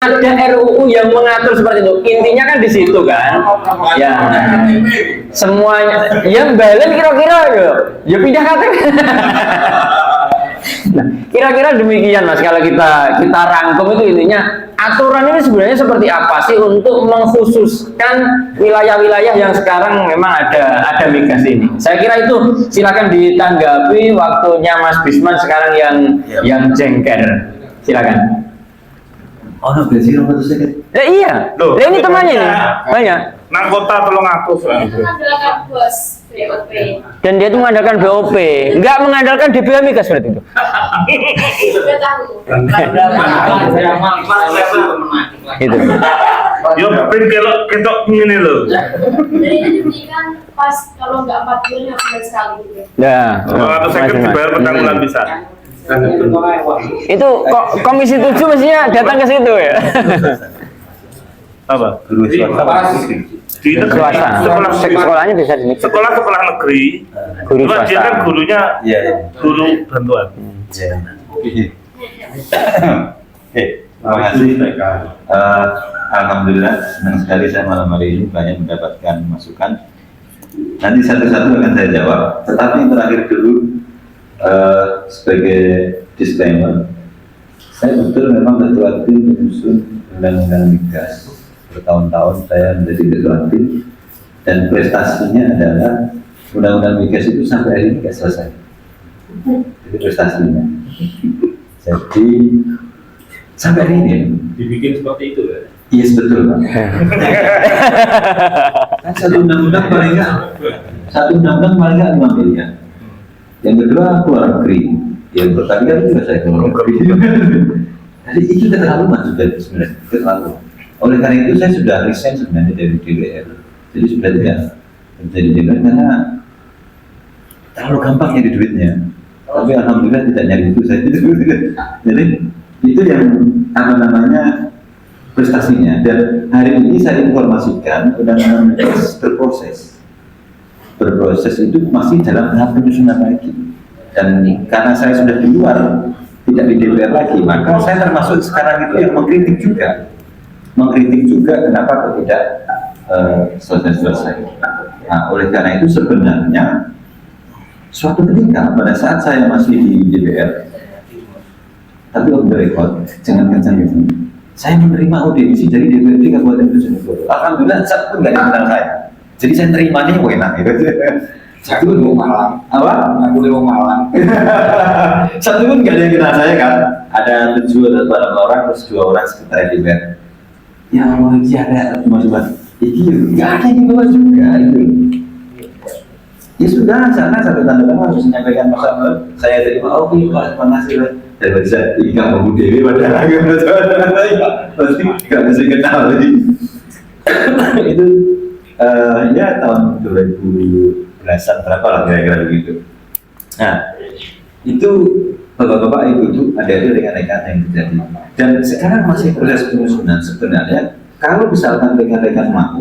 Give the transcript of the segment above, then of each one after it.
ada RUU yang mengatur seperti itu. Intinya kan di situ kan. Ya. Semuanya yang balen kira-kira ya pindah KTP. Nah, kira-kira demikian Mas kalau kita rangkum itu intinya aturan ini sebenarnya seperti apa sih untuk mengkhususkan wilayah-wilayah yang sekarang memang ada migas ini. Saya kira itu silakan ditanggapi waktunya Mas Bisman sekarang yang jengker. Silakan. Oh, no, berarti apa tuh saya? Iya. Loh, ini temannya nih. Banyak. Nang kota tolong aku. Itu adalah bos BOP. Dan dia itu mengandalkan BOP, nggak mengandalkan DBH migas berarti itu. Sudah tahu. Itu. Yo, pin kelok ketok ngene lho. Jadi itu diberikan pas kalau nggak 4 bulan yang bulan sekali gitu. Ya. Atau saya dibayar petang bulan bisa. Itu komisi 7 mestinya datang ke situ ya. Apa? Guru swasta. Di negeri, Sekolahnya bisa di negeri. sekolah negeri. Guru Cuma dia swasta. kan gurunya Iya, iya. guru bantuan. Iya. Oke, terima kasih. Alhamdulillah senang sekali saya malam hari ini banyak mendapatkan masukan. Nanti satu-satu akan saya jawab. Tetapi yang terakhir dulu sebagai disclaimer, saya betul memang ketua tim menyusun undang-undang migas. Bertahun-tahun saya menjadi ketua tim dan prestasinya adalah undang-undang migas itu sampai hari ini tidak selesai. Itu prestasinya. Jadi sampai hari ini dibikin seperti itu ya? iya betul Pak. Kan satu undang-undang paling nggak 5 miliar. Yang kedua keluar negeri. Yang bertanya juga saya keluar negeri. Jadi itu keterlaluan sudah sebenarnya keterlaluan. Oleh karena itu saya sudah resign sebenarnya dari DPR. Jadi sudah tidak menjadi DPR karena terlalu gampang nyari duitnya. Tapi alhamdulillah tidak nyari itu saya. Jadi itu yang namanya prestasinya. Dan hari ini saya informasikan undang-undang migas berproses itu masih dalam tahap penyusunan lagi. Dan karena saya sudah di luar, tidak di DPR lagi, maka saya termasuk sekarang itu yang mengkritik juga kenapa kok tidak selesai. Nah, oleh karena itu sebenarnya suatu ketika pada saat saya masih di DPR, tapi on the record, jangan kencang gitu. Saya menerima audisi dari DPRD Kabupaten Bojonegoro. Alhamdulillah satu pun nggak dikenal saya. Jadi saya terimanya enak gitu. Satu pun Malang. Apa? Aku di Malang. Satu pun nggak ada yang kenal saya kan. Ada 7 atau 8 orang terus 2 orang sekretariat DPR. Ya Allah, ada cuma ini nggak ada di bawah juga itu. Ya sudah, sana satu tanda tangan harus menyampaikan masalah. Saya terima, oke, terima kasih. Dan bisa ingat mau dewi pada lagi pasti nggak bisa kenal lagi. Itu ya tahun 2010-an berapa lah kira-kira begitu. Nah, itu bapak-bapak itu ada itu rekan-rekan yang terjadi. Dan sekarang masih proses penyusunan sebenarnya. Kalau misalkan rekan-rekan mau,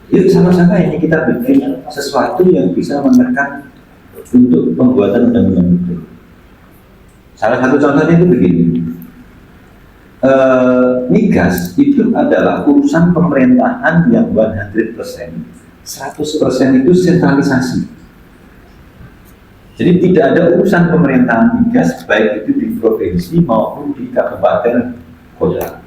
yuk sama-sama ini kita bikin sesuatu yang bisa menekan untuk pembuatan undang-undang itu. Salah satu contohnya itu begini. Migas itu adalah urusan pemerintahan yang 100%. 100% itu sentralisasi. Jadi tidak ada urusan pemerintahan migas baik itu di provinsi maupun di kabupaten kota.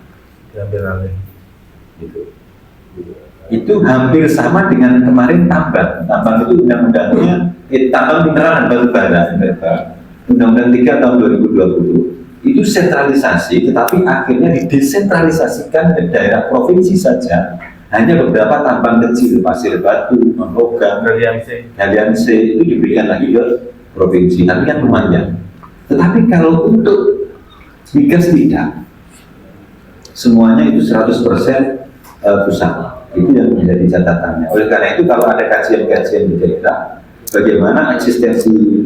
Itu hampir sama dengan kemarin tambang. Tambang itu undang-undangnya tambang mineral dan batu bara. Undang-undang 3 tahun 2020 itu sentralisasi, tetapi akhirnya didesentralisasikan ke daerah provinsi saja. Hanya beberapa tambang kecil, pasir batu, logam, galian C itu diberikan lagi ke provinsi, tapi kan lumayan. Tetapi kalau untuk migas tidak, semuanya itu 100% pusat. Itu yang menjadi catatannya. Oleh karena itu kalau ada kajian-kajian di daerah, bagaimana eksistensi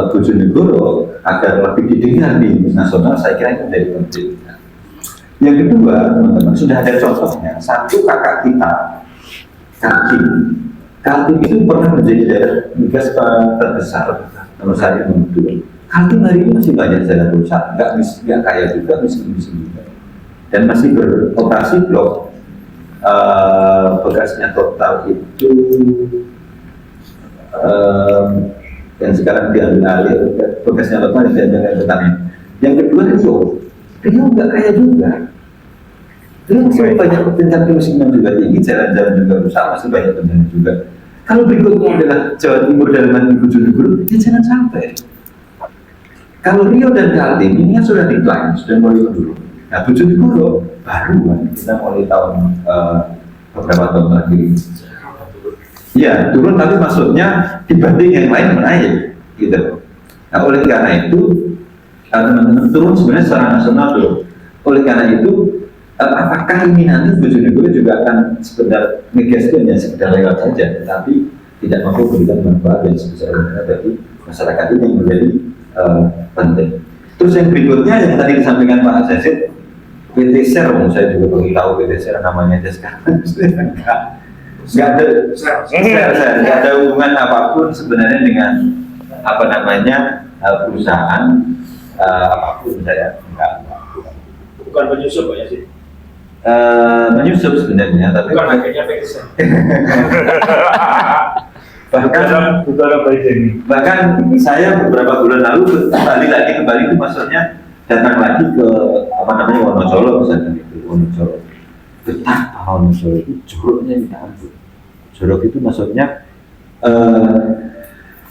Bojonegoro agar lebih didengar di nasional, saya kira itu menjadi penting. Yang kedua, teman-teman, sudah ada contohnya. Satu kakak kita, Kaltim itu pernah menjadi daerah migas terbesar nomor 1 nomor 2. Kaltim hari ini masih banyak jalan rusak, nggak kaya juga, miskin juga. dan masih beroperasi blok. Bekasnya total itu yang sekarang diambil alih, bekasnya total diambil alih petani. Yang kedua Rio nggak kaya juga. Rio masih banyak tingkat kemiskinan juga tinggi, jalan-jalan juga rusak, masih banyak bencana juga. Kalau berikutnya adalah Jawa Timur dalam hal Bojonegoro, ya jangan sampai. Kalau Rio dan Kaltim ini kan sudah decline, sudah mulai menurun. Nah, Bojonegoro baru kan kita mulai tahun beberapa tahun terakhir ini. Ya, turun tapi maksudnya dibanding yang lain menaik, gitu. Nah, oleh karena itu teman-teman turun sebenarnya secara nasional turun. Oleh karena itu, apakah ini nanti Bojonegoro juga akan sekedar migas ya sekedar lewat saja, tetapi tidak mampu memberikan manfaat yang sebesar-besarnya bagi masyarakat ini yang menjadi penting. Terus yang berikutnya yang tadi disampaikan Pak Zazid, PT SER, saya juga baru tahu PT SER namanya aja sekarang. Nggak ada hubungan apapun sebenarnya dengan apa namanya perusahaan apapun saya enggak. Bukan penyusup ya sih? Menyusup sebenarnya, tapi Bukan akhirnya PSN. bahkan saya beberapa bulan lalu kembali itu maksudnya datang lagi ke apa namanya Wonocolo misalnya itu Wonocolo. Betapa Wonocolo itu joroknya minta ampun. Jorok itu maksudnya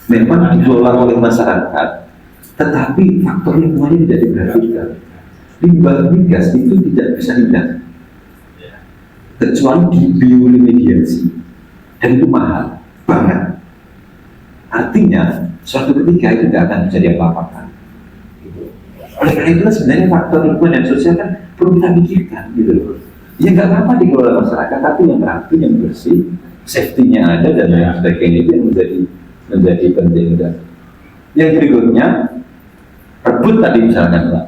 memang dikelola oleh masyarakat, tetapi faktor lingkungannya tidak diperhatikan. Limbah migas itu tidak bisa hilang kecuali di bioremediasi, dan itu mahal banget. Artinya suatu ketika itu tidak akan bisa diapa-apakan. Gitu. Oleh karena itu sebenarnya faktor lingkungan dan sosial kan perlu kita pikirkan, gitu loh. Ya nggak apa-apa dikelola masyarakat, tapi yang rapi, yang bersih, safety-nya ada dan lain sebagainya itu yang menjadi penting. Dan yang berikutnya rebut tadi misalkan Pak.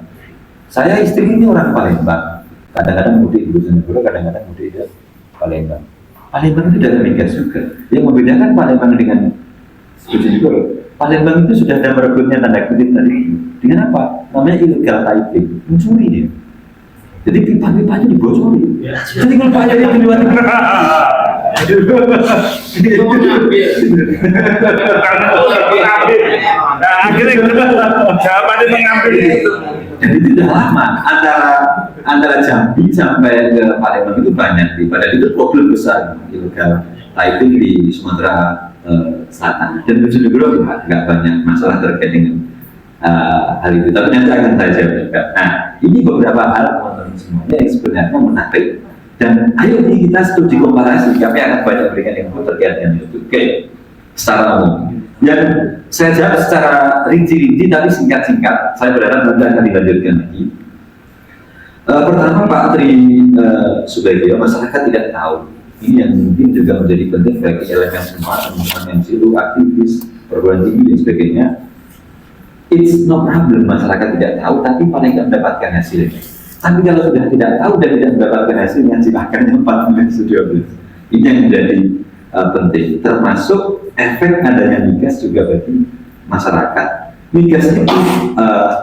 Saya istri ini orang Palembang, kadang-kadang mudik di Bojonegoro, kadang-kadang mudik di Palembang. Palembang itu dalam migas juga. Yang membedakan Palembang dengan Bojonegoro, Palembang itu sudah ada merebutnya tanda kutip tadi. Dengan apa? Namanya illegal piping, mencuri dia. Jadi pipa-pipanya dibocori. Jadi kalau Pak Yaya di luar negeri, akhirnya jawabannya mengambil itu. jadi tidak lama antara Jambi sampai ke Palembang itu banyak. Padahal itu problem besar illegal piping di Sumatera Selatan dan Bojonegoro nggak banyak masalah terkait dengan hal itu. Tapi nanti akan saya jawab juga. Nah, ini beberapa hal teman-teman semuanya yang sebenarnya menarik. Dan ayo ini kita studi komparasi. Kami akan banyak berikan info terkait dengan itu. Oke, secara umum. Yang saya jawab secara rinci-rinci tapi singkat-singkat. Saya berharap nanti akan dilanjutkan lagi. Pertama Pak Tri Subagio, masyarakat tidak tahu. Ini yang mungkin juga menjadi penting bagi elemen semua, teman-teman yang silu, aktivis, perguruan tinggi dan sebagainya. It's no problem masyarakat tidak tahu, tapi paling tidak mendapatkan hasilnya. Tapi kalau sudah tidak tahu dan tidak mendapatkan hasilnya, silakan yang 14-12. Ini yang menjadi penting. Termasuk efek adanya migas juga bagi masyarakat. Migas itu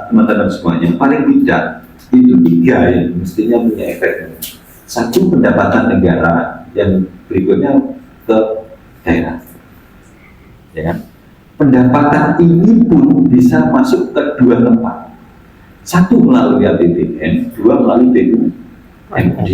teman-teman semuanya paling tidak itu 3 yang mestinya punya efek. Satu, pendapatan negara, yang berikutnya ke daerah. Ya kan? Pendapatan ini pun bisa masuk ke 2 tempat. Satu melalui APBN, 2 melalui BUMD.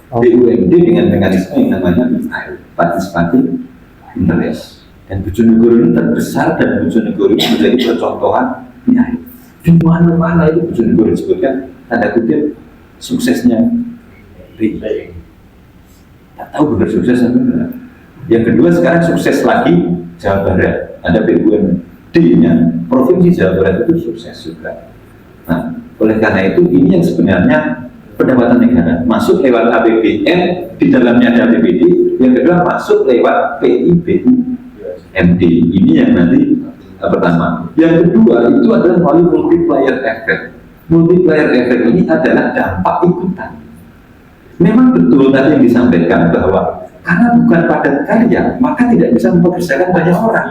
BUMD dengan mekanisme yang namanya PIL, Participating Interest. Dan Bojonegoro ini terbesar dan Bojonegoro ini menjadi percontohan PIL. Di mana-mana itu Bojonegoro disebutkan tanda kutip suksesnya BI. Tak tahu benar sukses atau enggak. Yang kedua sekarang sukses lagi Jawa Barat, ada BUMD-nya, Provinsi Jawa Barat itu sukses juga. Nah, oleh karena itu ini yang sebenarnya pendapatan negara masuk lewat APBN, di dalamnya ada APBD, yang kedua masuk lewat PIBUMD. Ini yang nanti pertama. Yang kedua itu adalah melalui multiplier effect. Multiplier effect ini adalah dampak ikutan. Memang betul tadi yang disampaikan bahwa karena bukan padat karya, maka tidak bisa mempekerjakan banyak orang.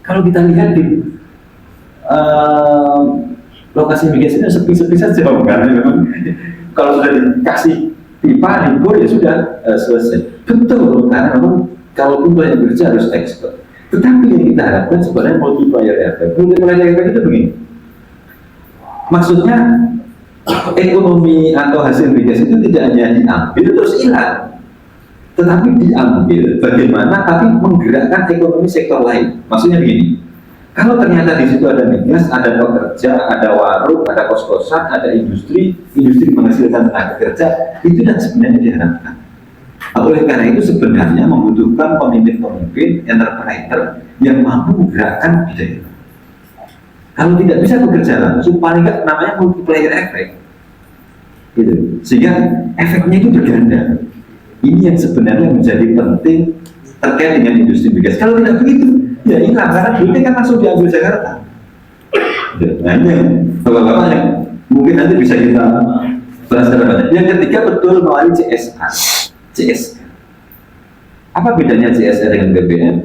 Kalau kita lihat di lokasi migasnya sepi-sepi saja, karena memang kalau sudah dikasih pipa libur ya sudah selesai. Betul, karena memang kalaupun banyak kerja harus ekspor. Tetapi yang kita harapkan sebenarnya multiplier effect. Multiplier effect itu begini. Maksudnya ekonomi atau hasil migas itu tidak hanya diambil terus hilang, tetapi diambil bagaimana tapi menggerakkan ekonomi sektor lain. Maksudnya begini. Kalau ternyata di situ ada migas, ada pekerja, ada warung, ada kos-kosan, ada industri menghasilkan tenaga kerja, itu dan sebenarnya diharapkan. Oleh karena itu sebenarnya membutuhkan pemimpin-pemimpin, entrepreneur yang mampu menggerakkan di daerah. Kalau tidak bisa bekerja langsung, paling nggak namanya multiplier effect. Gitu. Sehingga efeknya itu berganda. Ini yang sebenarnya menjadi penting terkait dengan industri migas. Kalau tidak begitu, ya hilang, karena duitnya kan langsung diambil Jakarta. Nah ini yang bapak-bapak yang mungkin nanti bisa kita bahas secara banyak. Yang ketiga betul melalui CSR. Apa bedanya CSR dengan BBM?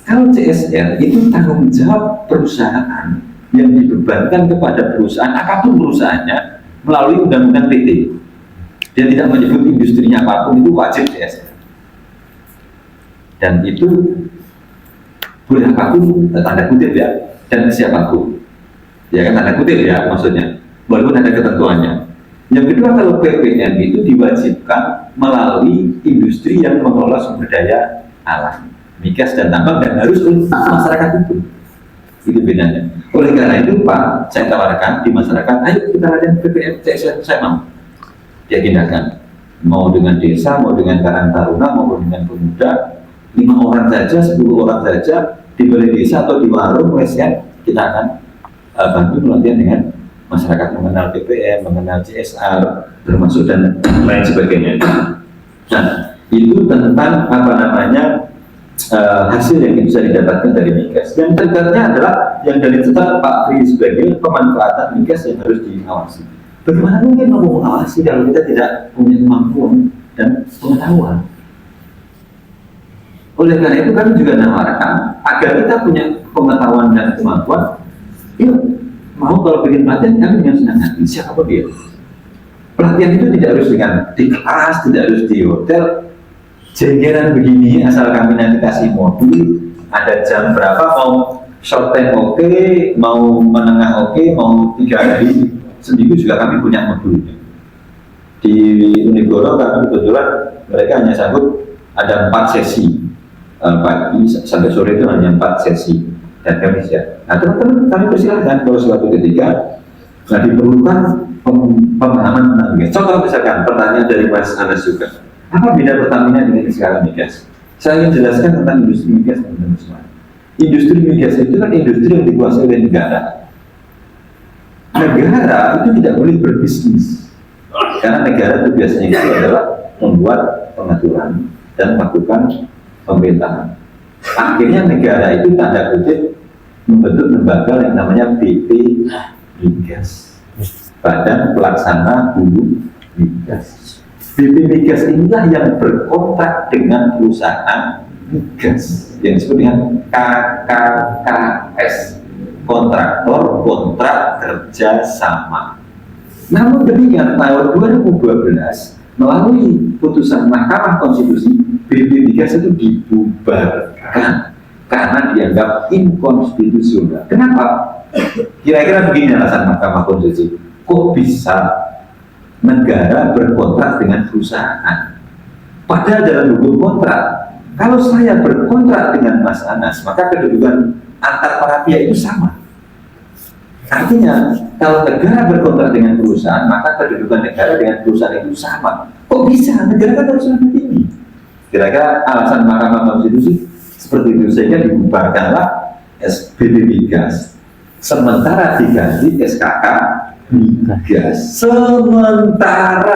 Kalau CSR itu tanggung jawab perusahaan yang dibebankan kepada perusahaan, apapun perusahaannya, melalui undang-undang PT. Dia tidak menyebut industrinya apapun, itu wajib CSR. Dan itu boleh apapun, tanda kutip ya, dan siapapun. Ya kan tanda kutip ya maksudnya, walaupun ada ketentuannya. Yang kedua, kalau PPN itu diwajibkan melalui industri yang mengelola sumber daya alam, migas dan tambang, dan harus untuk masyarakat itu. Itu bedanya. Oleh karena itu Pak, saya tawarkan di masyarakat, ayo kita latihan PPN, saya mau. Diagendakan. Mau dengan desa, mau dengan Karang Taruna, mau dengan pemuda, 5 orang saja, 10 orang saja, di balai desa atau di warung, kita akan bantu pelatihan dengan masyarakat mengenal PPM, mengenal CSR, termasuk dan lain sebagainya. Nah, itu tentang hasil yang bisa didapatkan dari migas. Yang terdegatnya adalah yang dari tetap Pak Tri sebagai pemanfaatan migas yang harus diawasi. Bagaimana mungkin mau mengawasi kalau kita tidak punya kemampuan dan pengetahuan? Oleh karena itu kami juga menawarkan agar kita punya pengetahuan dan kemampuan. Yuk, mau kalau bikin pelatihan kami dengan senang hati, siapa dia. Pelatihan itu tidak harus di kelas, tidak harus di hotel. Jenggeran begini, asal kami nanti kasih modul, ada jam berapa, mau short time oke, mau menengah oke, mau 3 hari seminggu juga kami punya modulnya. Di Unigoro kami kebetulan mereka hanya sanggup ada 4 sesi pagi sampai sore itu hanya 4 sesi dan kami siap. Nah teman-teman kami persilahkan kalau suatu ketika diperlukan pemahaman tentang migas. Contoh misalkan pertanyaan dari Mas Anas juga. Apa beda Pertamina dengan skala migas? Saya ingin jelaskan tentang industri migas teman-teman semua. Industri migas itu kan industri yang dikuasai oleh negara. Negara itu tidak boleh berbisnis karena negara itu biasanya itu adalah membuat pengaturan dan melakukan pemerintahan. Akhirnya negara itu tanda kutip membentuk lembaga yang namanya BP Migas, Badan Pelaksana Hulu Migas. BP Migas inilah yang berkontrak dengan perusahaan migas yang disebut dengan KKKS, kontraktor kontrak kerja sama. Namun demikian tahun 2012 melalui putusan Mahkamah Konstitusi, BP Migas itu dibubarkan karena dianggap inkonstitusional. Kenapa? Kira-kira begini alasan Mahkamah Konstitusi. Kok bisa negara berkontrak dengan perusahaan? Padahal dalam hukum kontrak, kalau saya berkontrak dengan Mas Anas, maka kedudukan antar para pihak itu sama. Artinya, kalau negara berkontrak dengan perusahaan, maka kedudukan negara dengan perusahaan itu sama. Kok bisa? Negara kan harus lebih tinggi. Kira-kira alasan Mahkamah Konstitusi seperti itu, sehingga dibubarkanlah SBB Migas. Sementara diganti SKK Migas. Sementara